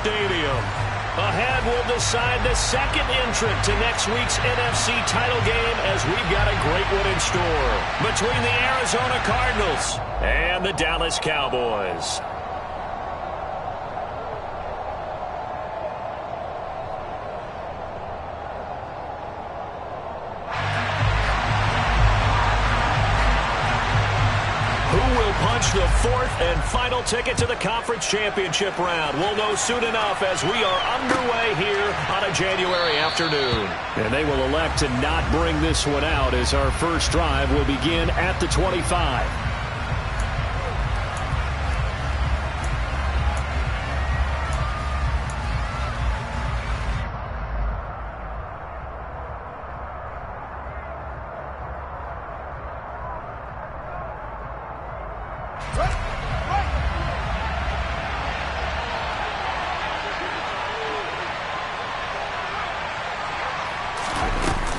Stadium. Ahead, we'll decide the second entrant to next week's NFC title game as we've got a great one in store between the Arizona Cardinals and the Dallas Cowboys. Punch the fourth and final ticket to the conference championship round. We'll know soon enough as we are underway here on a January afternoon. And they will elect to not bring this one out as our first drive will begin at the 25.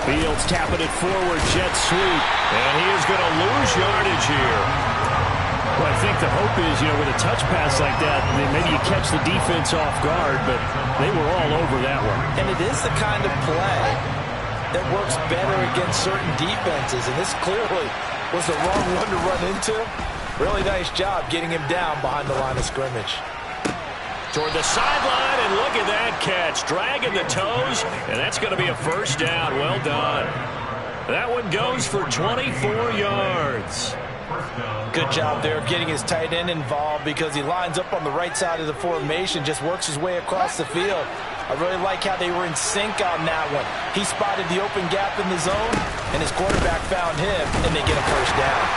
Fields tapping it forward, jet sweep, and he is going to lose yardage here. Well, I think the hope is, with a touch pass like that, maybe you catch the defense off guard, but they were all over that one. And it is the kind of play that works better against certain defenses, and this clearly was the wrong one to run into. Really nice job getting him down behind the line of scrimmage. Toward the sideline, and look at that catch. Dragging the toes, and that's going to be a first down. Well done. That one goes for 24 yards. Good job there getting his tight end involved because he lines up on the right side of the formation, just works his way across the field. I really like how they were in sync on that one. He spotted the open gap in the zone, and his quarterback found him, and they get a first down.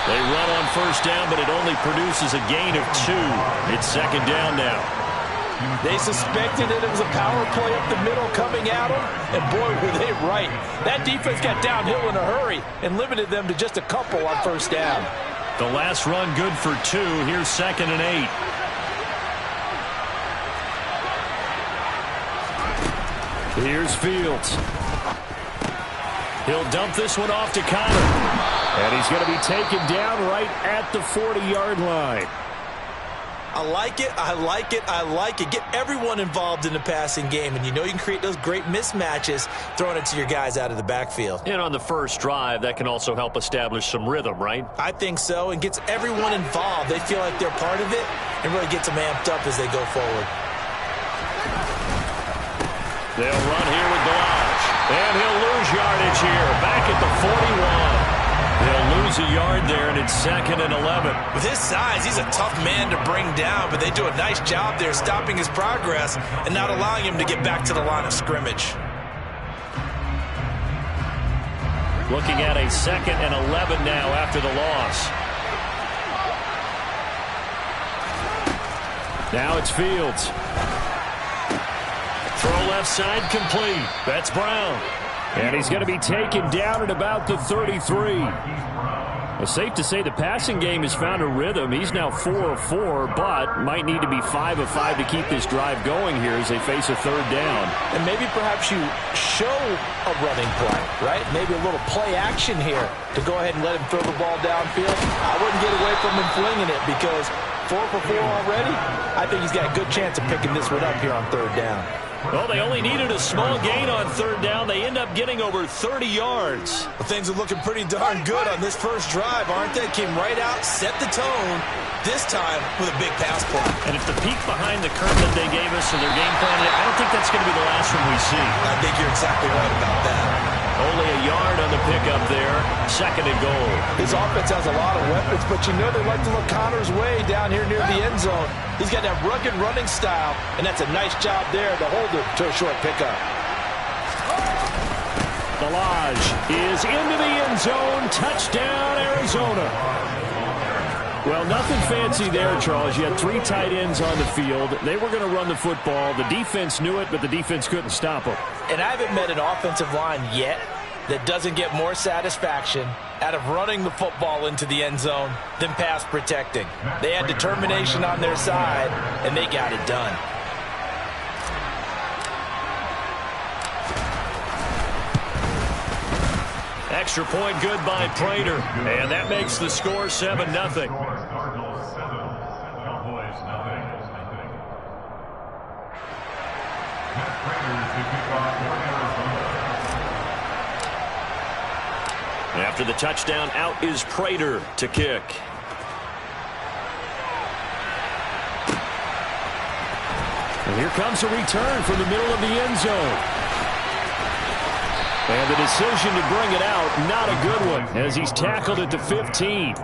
They run on first down, but it only produces a gain of 2. It's second down now. They suspected that it was a power play up the middle coming at them, and boy, were they right. That defense got downhill in a hurry and limited them to just a couple on first down. The last run good for 2. Here's 2nd and 8. Here's Fields. He'll dump this one off to Connor. And he's going to be taken down right at the 40-yard line. I like it, I like it, I like it. Get everyone involved in the passing game, and you can create those great mismatches throwing it to your guys out of the backfield. And on the first drive, that can also help establish some rhythm, right? I think so, and gets everyone involved. They feel like they're part of it and really gets them amped up as they go forward. They'll run here with Balaj, and he'll lose yardage here, back at the 41. They'll lose a yard there, and it's 2nd and 11. With his size, he's a tough man to bring down, but they do a nice job there stopping his progress and not allowing him to get back to the line of scrimmage. Looking at a 2nd and 11 now after the loss. Now it's Fields. Throw left side complete. That's Brown. And he's going to be taken down at about the 33. It's safe to say the passing game has found a rhythm. He's now 4 of 4, but might need to be 5 of 5 to keep this drive going here as they face a third down. And maybe perhaps you show a running play, right? Maybe a little play action here to go ahead and let him throw the ball downfield. I wouldn't get away from him flinging it because 4 for 4 already. I think he's got a good chance of picking this one up here on third down. Well, they only needed a small gain on third down. They end up getting over 30 yards. Well, things are looking pretty darn good on this first drive, aren't they? Came right out, set the tone, this time with a big pass play. And if the peek behind the curtain that they gave us or their game plan, I don't think that's going to be the last one we see. I think you're exactly right about that. Only a yard on the pickup there. 2nd and goal. His offense has a lot of weapons, but they like to look Connor's way down here near the end zone. He's got that rugged running style, and that's a nice job there to hold him to a short pickup. Balaj is into the end zone. Touchdown, Arizona. Well, nothing fancy there, Charles. You had 3 tight ends on the field. They were going to run the football. The defense knew it, but the defense couldn't stop them. And I haven't met an offensive line yet that doesn't get more satisfaction out of running the football into the end zone than pass protecting. They had determination on their side, and they got it done. Extra point good by Prater, and that makes the score 7-0. After the touchdown, out is Prater to kick. And here comes a return from the middle of the end zone. And the decision to bring it out, not a good one, as he's tackled at the 15.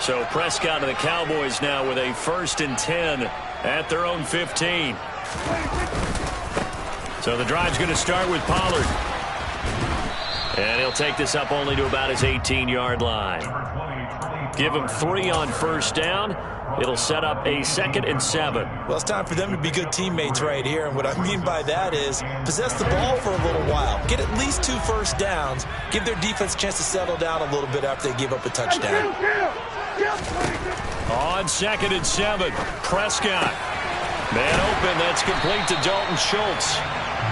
So Prescott and the Cowboys now with a 1st and 10 at their own 15. So the drive's going to start with Pollard. And he'll take this up only to about his 18-yard line. Give him 3 on 1st down. It'll set up a 2nd and 7. Well, it's time for them to be good teammates right here. And what I mean by that is possess the ball for a little while. Get at least 2 first downs. Give their defense a chance to settle down a little bit after they give up a touchdown. On 2nd and 7, Prescott. Man open, that's complete to Dalton Schultz.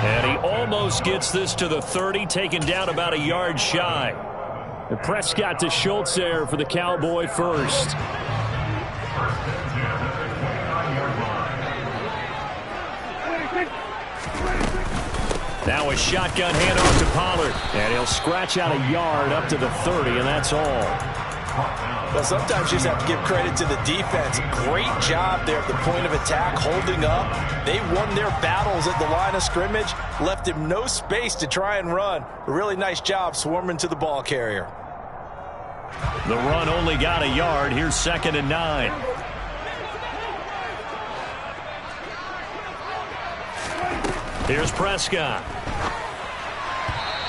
And he almost gets this to the 30, taken down about a yard shy. And Prescott to Schultz there for the Cowboy first. Now a shotgun handoff to Pollard. And he'll scratch out a yard up to the 30, and that's all. Well, sometimes you just have to give credit to the defense. Great job there at the point of attack, holding up. They won their battles at the line of scrimmage, left him no space to try and run. A really nice job swarming to the ball carrier. The run only got a yard. Here's 2nd and 9. Here's Prescott.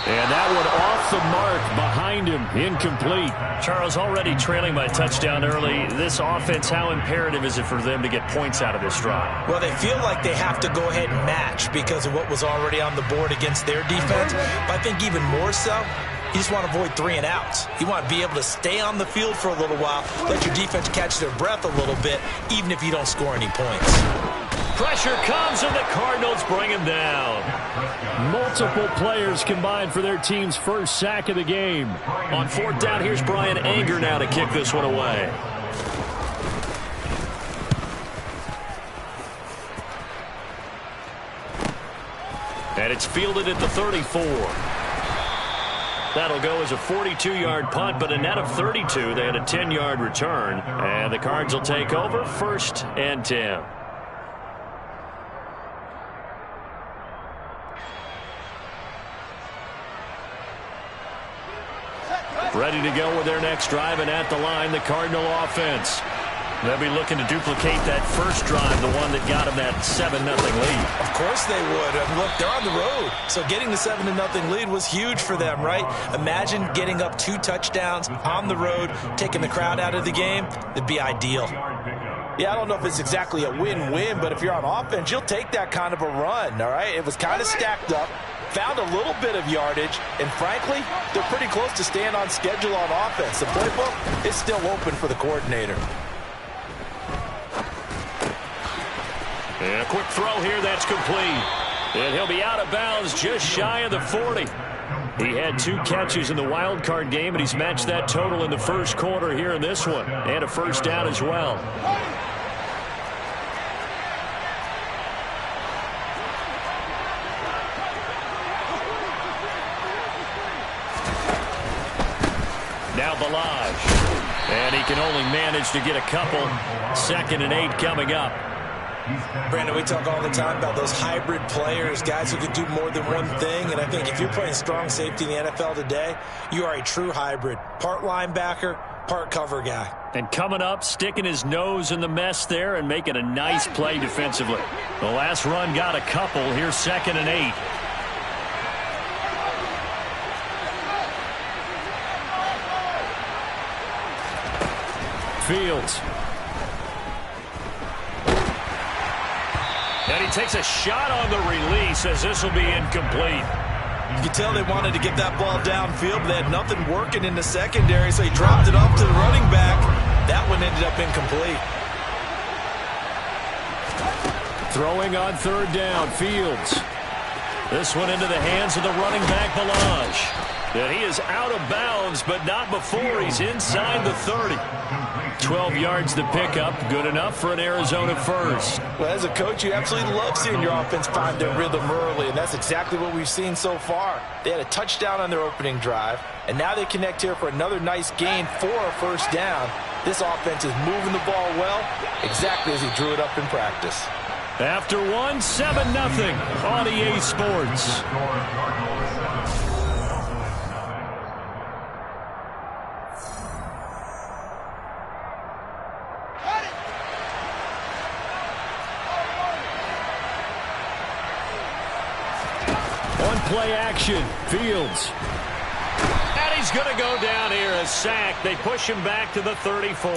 And that one off the mark behind him, incomplete. Charles, already trailing by a touchdown early. This offense, how imperative is it for them to get points out of this drive? Well, they feel like they have to go ahead and match because of what was already on the board against their defense. But I think even more so, you just want to avoid 3 and outs. You want to be able to stay on the field for a little while, let your defense catch their breath a little bit, even if you don't score any points. Pressure comes, and the Cardinals bring him down. Multiple players combined for their team's first sack of the game. On 4th down, here's Brian Anger now to kick this one away. And it's fielded at the 34. That'll go as a 42-yard punt, but a net of 32. They had a 10-yard return. And the Cards will take over 1st and 10. Ready to go with their next drive, and at the line, the Cardinal offense. They'll be looking to duplicate that first drive, the one that got them that 7-0 lead. Of course they would. Look, they're on the road. So getting the 7-0 lead was huge for them, right? Imagine getting up 2 touchdowns on the road, taking the crowd out of the game. It'd be ideal. Yeah, I don't know if it's exactly a win-win, but if you're on offense, you'll take that kind of a run, all right? It was kind of stacked up. Found a little bit of yardage, and frankly, they're pretty close to staying on schedule on offense. The playbook is still open for the coordinator. And a quick throw here, that's complete. And he'll be out of bounds just shy of the 40. He had 2 catches in the wild card game, and he's matched that total in the first quarter here in this one. And a first down as well. Now Balaj. And he can only manage to get a couple. 2nd and 8 coming up. Brandon, we talk all the time about those hybrid players, guys who can do more than one thing. And I think if you're playing strong safety in the NFL today, you are a true hybrid. Part linebacker, part cover guy. And coming up, sticking his nose in the mess there and making a nice play defensively. The last run got a couple. Here's 2nd and 8. Fields. And he takes a shot on the release as this will be incomplete. You can tell they wanted to get that ball downfield, but they had nothing working in the secondary, so he dropped it off to the running back. That one ended up incomplete. Throwing on 3rd down, Fields. This one into the hands of the running back, Balaj. And he is out of bounds, but not before he's inside the 30. 12 yards to pick up. Good enough for an Arizona first. Well, as a coach, you absolutely love seeing your offense find their rhythm early, and that's exactly what we've seen so far. They had a touchdown on their opening drive, and now they connect here for another nice gain for a first down. This offense is moving the ball well, exactly as he drew it up in practice. After 7-0 on EA Sports. Play action. Fields. And he's going to go down here. A sack. They push him back to the 34.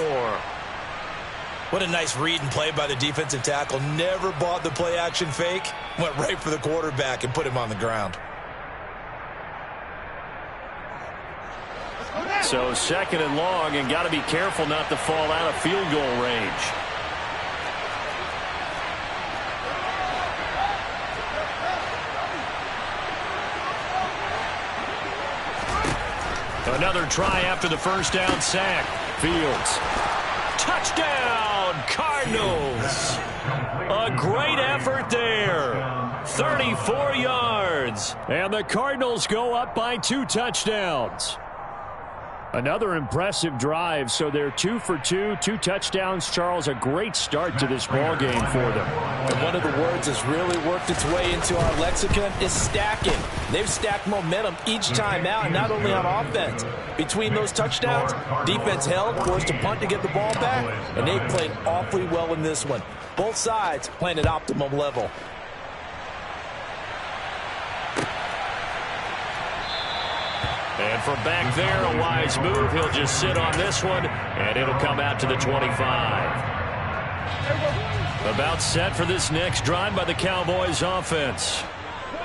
What a nice read and play by the defensive tackle. Never bought the play action fake. Went right for the quarterback and put him on the ground. So 2nd and long, and got to be careful not to fall out of field goal range. Another try after the first down sack. Fields. Touchdown, Cardinals. A great effort there. 34 yards. And the Cardinals go up by 2 touchdowns. Another impressive drive, so they're 2 for 2, 2 touchdowns. Charles, a great start to this ball game for them. And one of the words that's really worked its way into our lexicon is stacking. They've stacked momentum each time out, not only on offense. Between those touchdowns, defense held, forced to punt to get the ball back, and they've played awfully well in this one. Both sides playing at optimum level. And from back there, a wise move. He'll just sit on this one, and it'll come out to the 25. About set for this next drive by the Cowboys offense.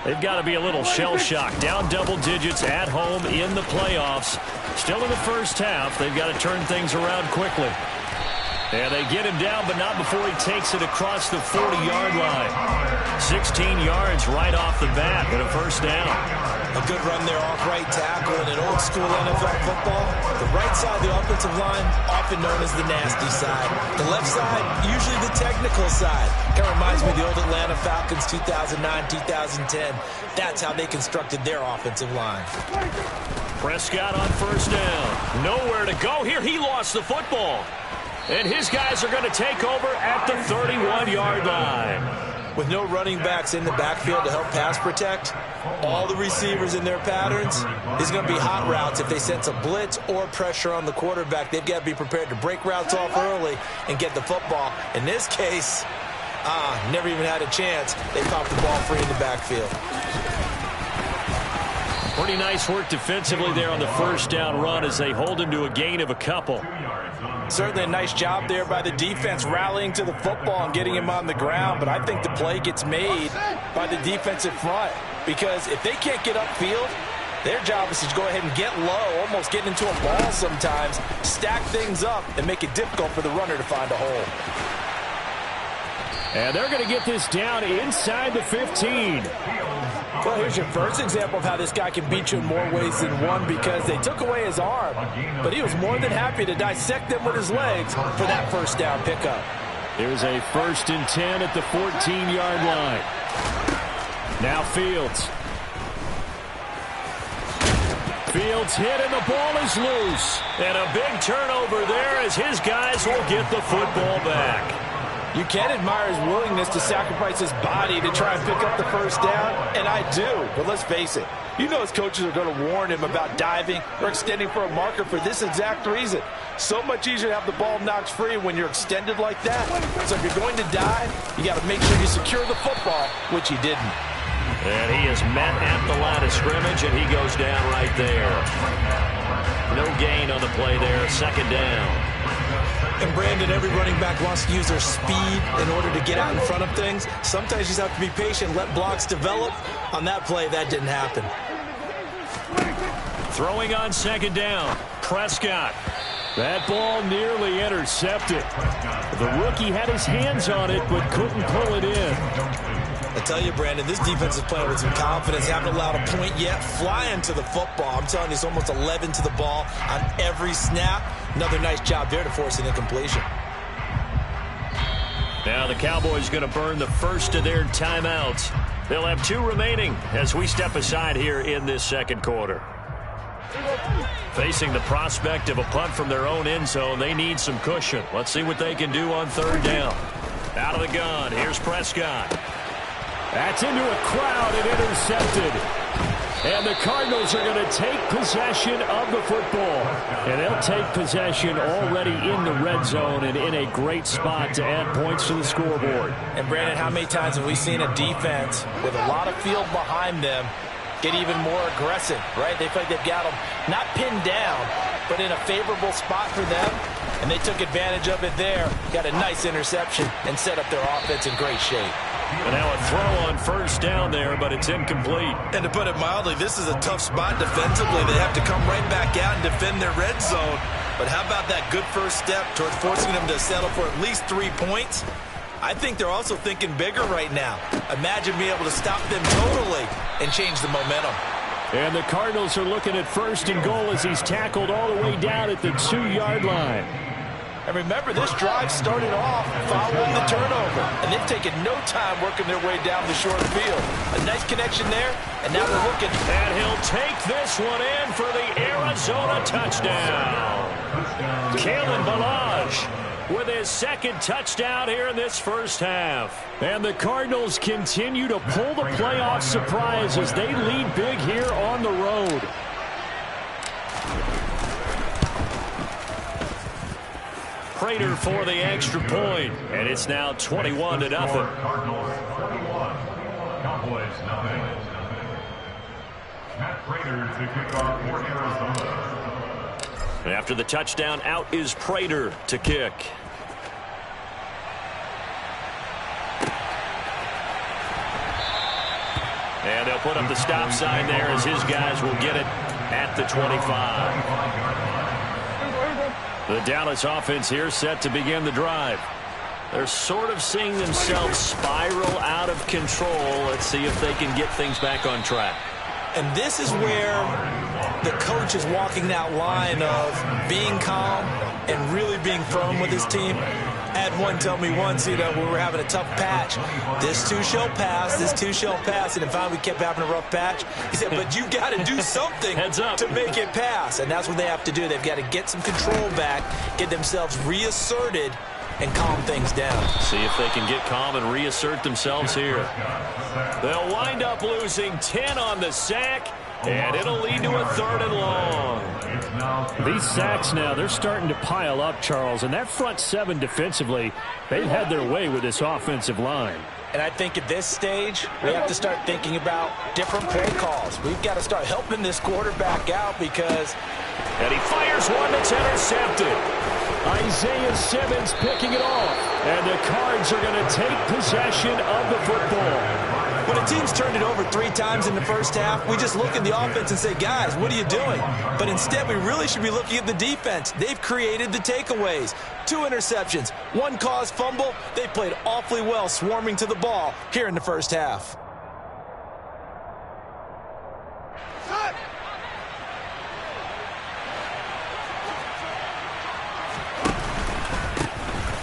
They've got to be a little shell-shocked. Down double digits at home in the playoffs. Still in the first half. They've got to turn things around quickly. And they get him down, but not before he takes it across the 40-yard line. 16 yards right off the bat and a first down. A good run there off right tackle in an old-school NFL football. The right side of the offensive line, often known as the nasty side. The left side, usually the technical side. Kind of reminds me of the old Atlanta Falcons 2009-2010. That's how they constructed their offensive line. Prescott on first down. Nowhere to go here. He lost the football. And his guys are going to take over at the 31-yard line. With no running backs in the backfield to help pass protect, all the receivers in their patterns, these are going to be hot routes. If they sense a blitz or pressure on the quarterback, they've got to be prepared to break routes off early and get the football. In this case, never even had a chance. They popped the ball free in the backfield. Pretty nice work defensively there on the first down run as they hold him to a gain of a couple. Certainly a nice job there by the defense rallying to the football and getting him on the ground, but I think the play gets made by the defensive front because if they can't get upfield, their job is to go ahead and get low, almost get into a ball sometimes, stack things up, and make it difficult for the runner to find a hole. And they're going to get this down inside the 15. Well, here's your first example of how this guy can beat you in more ways than one because they took away his arm, but he was more than happy to dissect them with his legs for that first down pickup. There's a 1st and 10 at the 14-yard line. Now Fields. Fields hit and the ball is loose. And a big turnover there as his guys will get the football back. You can admire his willingness to sacrifice his body to try and pick up the first down, and I do. But let's face it, you know his coaches are going to warn him about diving or extending for a marker for this exact reason. So much easier to have the ball knocked free when you're extended like that. So if you're going to dive, you got to make sure you secure the football, which he didn't. And he is met at the line of scrimmage, and he goes down right there. No gain on the play there, 2nd down. And Brandon, every running back wants to use their speed in order to get out in front of things. Sometimes you just have to be patient, let blocks develop. On that play, that didn't happen. Throwing on 2nd down, Prescott. That ball nearly intercepted. The rookie had his hands on it, but couldn't pull it in. A tell you, Brandon, this defense is playing with some confidence. Haven't allowed a point yet. Flying to the football. I'm telling you, it's almost 11 to the ball on every snap. Another nice job there to force an incompletion. Now the Cowboys going to burn the first of their timeouts. They'll have 2 remaining as we step aside here in this second quarter. Facing the prospect of a punt from their own end zone, they need some cushion. Let's see what they can do on third down. Out of the gun, here's Prescott. That's into a crowd and intercepted. And the Cardinals are going to take possession of the football. And they'll take possession already in the red zone and in a great spot to add points to the scoreboard. And, Brandon, how many times have we seen a defense with a lot of field behind them get even more aggressive, right? They feel like they've got them not pinned down, but in a favorable spot for them. And they took advantage of it there. Got a nice interception and set up their offense in great shape. And now a throw on first down there, but it's incomplete. And to put it mildly, this is a tough spot defensively. They have to come right back out and defend their red zone. But how about that good first step towards forcing them to settle for at least 3 points? I think they're also thinking bigger right now. Imagine being able to stop them totally and change the momentum. And the Cardinals are looking at first and goal as he's tackled all the way down at the 2-yard line. And remember, this drive started off following the turnover. And they've taken no time working their way down the short field. A nice connection there, and now they're looking. And he'll take this one in for the Arizona touchdown. Kalen Ballage with his second touchdown here in this first half. And the Cardinals continue to pull the playoff surprise as they lead big here on the road. Prater for the extra point, and it's now 21-0. After the touchdown, out is Prater to kick. And they'll put up the stop sign there as his guys will get it at the 25. The Dallas offense here set to begin the drive. They're sort of seeing themselves spiral out of control. Let's see if they can get things back on track. And this is where the coach is walking that line of being calm and really being firm with his team. I had one tell me once, we were having a tough patch. This too shall pass, this too shall pass. And finally we kept having a rough patch. He said, but you got to do something to make it pass. And that's what they have to do. They've got to get some control back, get themselves reasserted, and calm things down. See if they can get calm and reassert themselves here. They'll wind up losing 10 on the sack, and it'll lead to a 3rd and long. These sacks now, they're starting to pile up, Charles, and that front 7 defensively, they've had their way with this offensive line. And I think at this stage, we have to start thinking about different play calls. We've got to start helping this quarterback out because... And he fires one that's intercepted. Isaiah Simmons picking it off. And the Cards are going to take possession of the football. When a team's turned it over 3 times in the first half, we just look at the offense and say, guys, what are you doing? But instead, we really should be looking at the defense. They've created the takeaways. 2 interceptions, 1 caused fumble. They played awfully well swarming to the ball here in the first half.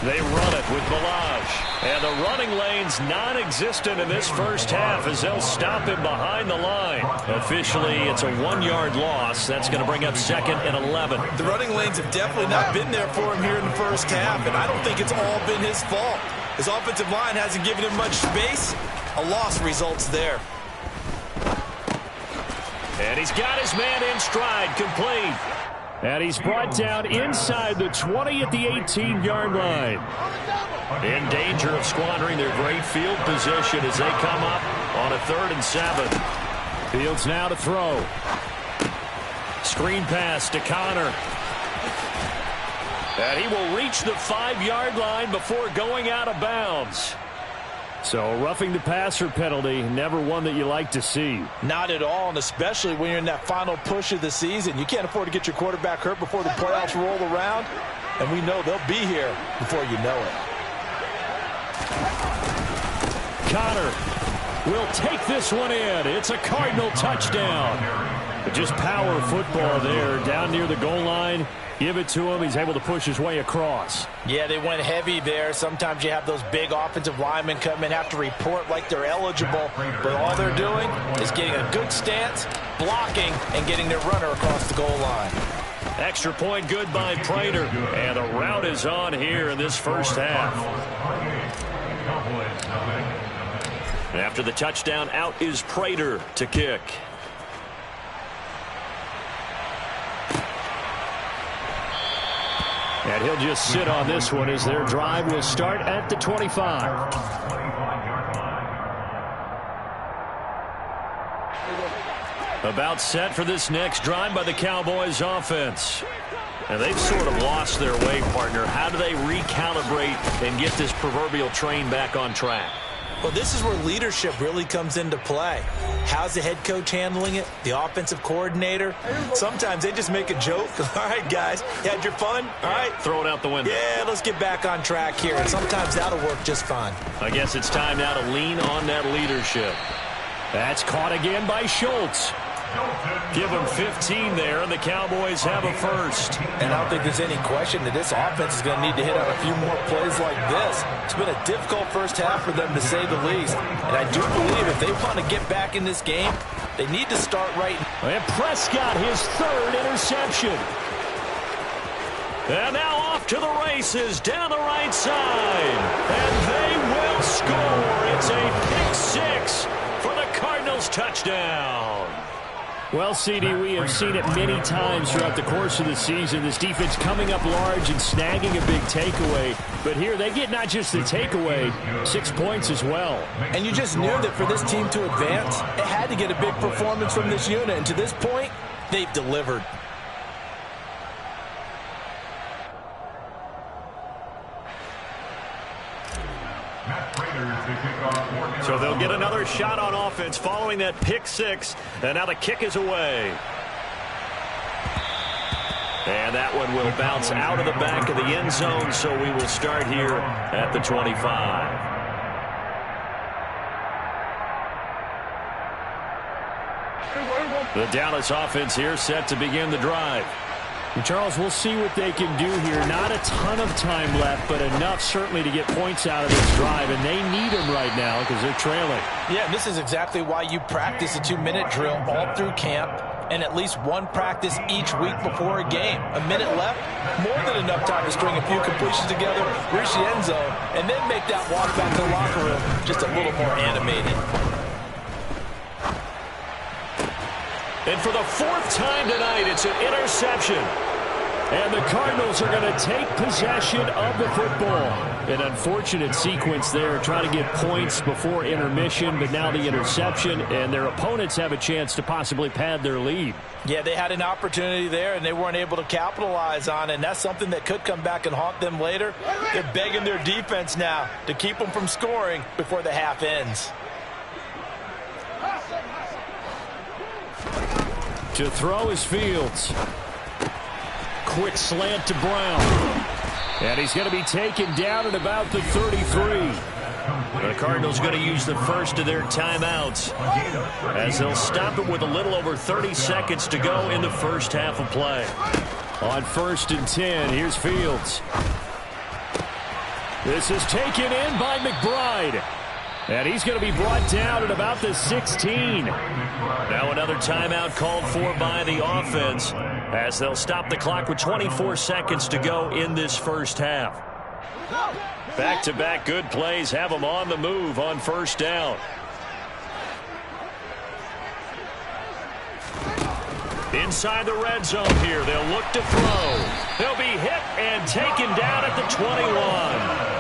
They run it with Ballage. And the running lane's non-existent in this first half as they'll stop him behind the line. Officially, it's a 1-yard loss. That's going to bring up 2nd and 11. The running lanes have definitely not been there for him here in the first half, and I don't think it's all been his fault. His offensive line hasn't given him much space. A loss results there. And he's got his man in stride, complete. And he's brought down inside the 20 at the 18-yard line. In danger of squandering their great field position as they come up on a 3rd and 7. Fields now to throw. Screen pass to Connor. And he will reach the 5-yard line before going out of bounds. So roughing the passer penalty, never one that you like to see. Not at all, and especially when you're in that final push of the season. You can't afford to get your quarterback hurt before the playoffs roll around, and we know they'll be here before you know it. Connor will take this one in. It's a Cardinal touchdown. Just power football there down near the goal line. Give it to him. He's able to push his way across. Yeah, they went heavy there. Sometimes you have those big offensive linemen come in, have to report like they're eligible. But all they're doing is getting a good stance, blocking, and getting their runner across the goal line. Extra point good by Prater. And the route is on here in this first half. After the touchdown, out is Prater to kick. And he'll just sit on this one as their drive will start at the 25. About set for this next drive by the Cowboys offense. And they've sort of lost their way, partner. How do they recalibrate and get this proverbial train back on track? Well, this is where leadership really comes into play. How's the head coach handling it? The offensive coordinator? Sometimes they just make a joke. All right, guys, you had your fun? All right. Throw it out the window. Yeah, let's get back on track here. And sometimes that'll work just fine. I guess it's time now to lean on that leadership. That's caught again by Schultz. Give them 15 there, and the Cowboys have a first. And I don't think there's any question that this offense is going to need to hit on a few more plays like this. It's been a difficult first half for them, to say the least. And I do believe if they want to get back in this game, they need to start right. And Prescott, his third interception. And now off to the races down the right side. And they will score. It's a pick six for the Cardinals touchdown. Well, CD, we have seen it many times throughout the course of the season. This defense coming up large and snagging a big takeaway. But here they get not just the takeaway, 6 points as well. And you just knew that for this team to advance, it had to get a big performance from this unit. And to this point, they've delivered. So they'll get another shot on offense following that pick six. And now the kick is away. And that one will bounce out of the back of the end zone. So we will start here at the 25. The Dallas offense here set to begin the drive. Charles, we'll see what they can do here. Not a ton of time left, but enough certainly to get points out of this drive, and they need them right now because they're trailing. Yeah, this is exactly why you practice a 2-minute drill all through camp and at least one practice each week before a game. A minute left, more than enough time to string a few completions together, reach the end zone, and then make that walk back to the locker room just a little more animated. And for the fourth time tonight, it's an interception. And the Cardinals are going to take possession of the football. An unfortunate sequence there, trying to get points before intermission, but now the interception, and their opponents have a chance to possibly pad their lead. Yeah, they had an opportunity there, and they weren't able to capitalize on it, and that's something that could come back and haunt them later. They're begging their defense now to keep them from scoring before the half ends. To throw is Fields. Quick slant to Brown. And he's going to be taken down at about the 33. The Cardinals going to use the first of their timeouts as they'll stop it with a little over 30 seconds to go in the first half of play. On 1st and 10, here's Fields. This is taken in by McBride. And he's going to be brought down at about the 16. Now another timeout called for by the offense as they'll stop the clock with 24 seconds to go in this first half. Back-to-back good plays have them on the move on first down. Inside the red zone here, they'll look to throw. They'll be hit and taken down at the 21.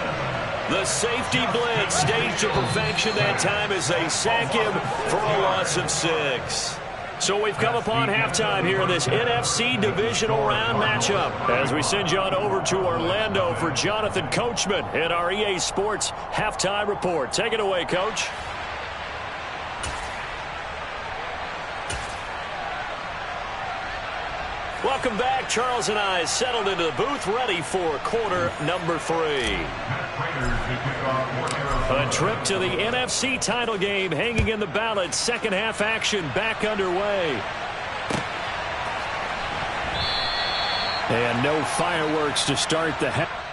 The safety blitz staged to perfection that time as they sack him for a loss of 6. So we've come upon halftime here in this NFC divisional round matchup as we send you on over to Orlando for Jonathan Coachman in our EA Sports halftime report. Take it away, Coach. Well, Welcome back. Charles and I settled into the booth, ready for quarter number 3. A trip to the NFC title game hanging in the balance. Second half action back underway. And no fireworks to start the half.